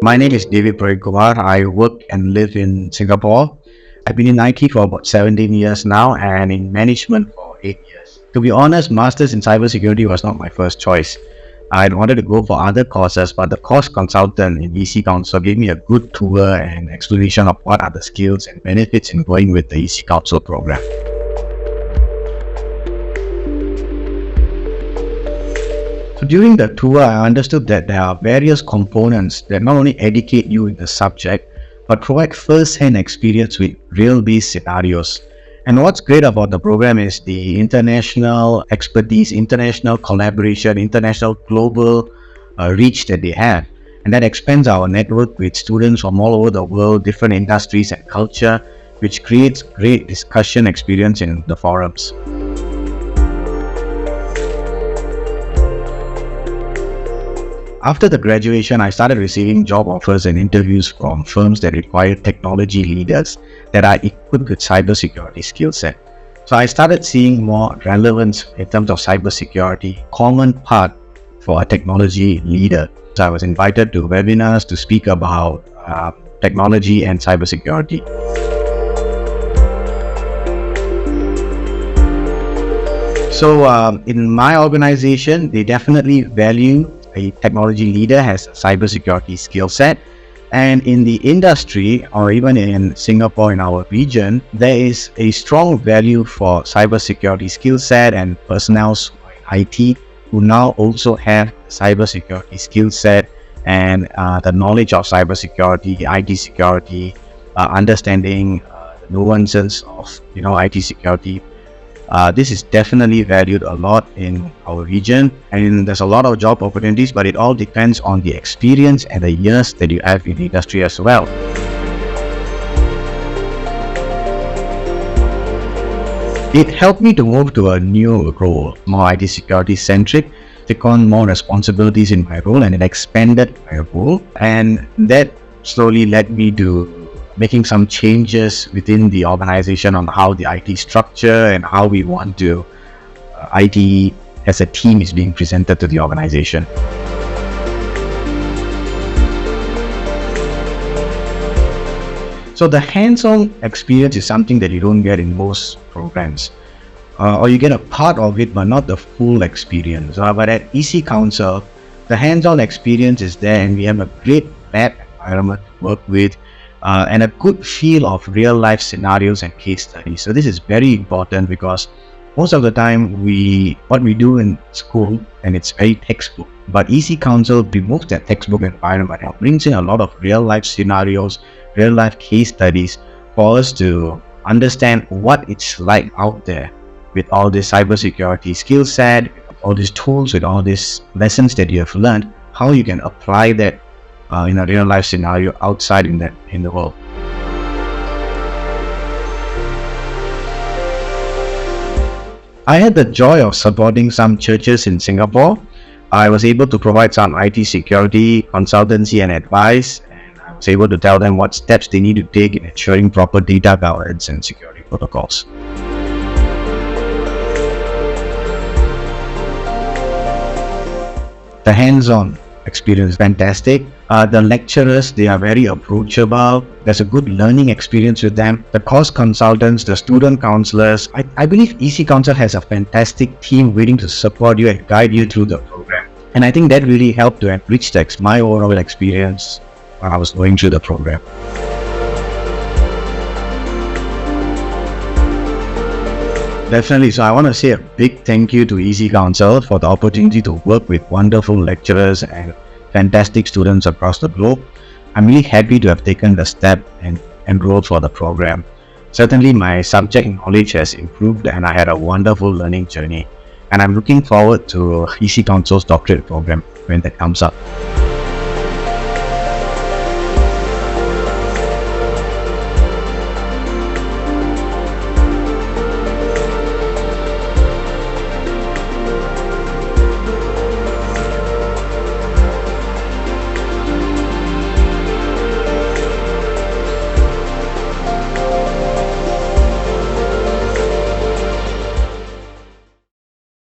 My name is David Pravinkumar. I work and live in Singapore. I've been in IT for about 17 years now and in management for 8 years. To be honest, Masters in Cybersecurity was not my first choice. I wanted to go for other courses, but the course consultant in EC Council gave me a good tour and explanation of what are the skills and benefits in going with the EC Council program. So during the tour, I understood that there are various components that not only educate you in the subject, but provide first-hand experience with real-based scenarios. And what's great about the program is the international expertise, international collaboration, international global reach that they have. And that expands our network with students from all over the world, different industries and culture, which creates great discussion experience in the forums. After the graduation, I started receiving job offers and interviews from firms that require technology leaders that are equipped with cybersecurity skill set. So I started seeing more relevance in terms of cybersecurity, common part for a technology leader. So I was invited to webinars to speak about technology and cybersecurity. So in my organization, they definitely value a technology leader has a cybersecurity skill set, and in the industry or even in Singapore in our region, there is a strong value for cybersecurity skill set and personnel in IT who now also have cybersecurity skill set and the knowledge of cybersecurity, IT security, understanding the nuances of IT security. This is definitely valued a lot in our region, and there's a lot of job opportunities, but it all depends on the experience and the years that you have in the industry as well. It helped me to move to a new role, more IT security centric, take on more responsibilities in my role, and it expanded my role, and that slowly led me to making some changes within the organization on how the IT structure and how we want to IT as a team is being presented to the organization. So the hands-on experience is something that you don't get in most programs, or you get a part of it but not the full experience. But at EC Council, the hands-on experience is there, and we have a great lab environment to work with, and a good feel of real life scenarios and case studies. So this is very important because most of the time what we do in school, and it's very textbook, but EC Council removes that textbook environment and brings in a lot of real life scenarios, real life case studies for us to understand what it's like out there with all this cybersecurity skill set, all these tools, with all these lessons that you have learned, how you can apply that in a real life scenario outside in the world. I had the joy of supporting some churches in Singapore. I was able to provide some IT security consultancy and advice, and I was able to tell them what steps they need to take in ensuring proper data governance and security protocols. The hands-on experience is fantastic. The lecturers, they are very approachable. There's a good learning experience with them. The course consultants, the student counselors, I believe EC Council has a fantastic team waiting to support you and guide you through the program. And I think that really helped to enrich my overall experience while I was going through the program. Definitely. So I want to say a big thank you to EC Council for the opportunity to work with wonderful lecturers and fantastic students across the globe. I'm really happy to have taken the step and enrolled for the program. Certainly my subject knowledge has improved and I had a wonderful learning journey. And I'm looking forward to EC Council's doctorate program when that comes up.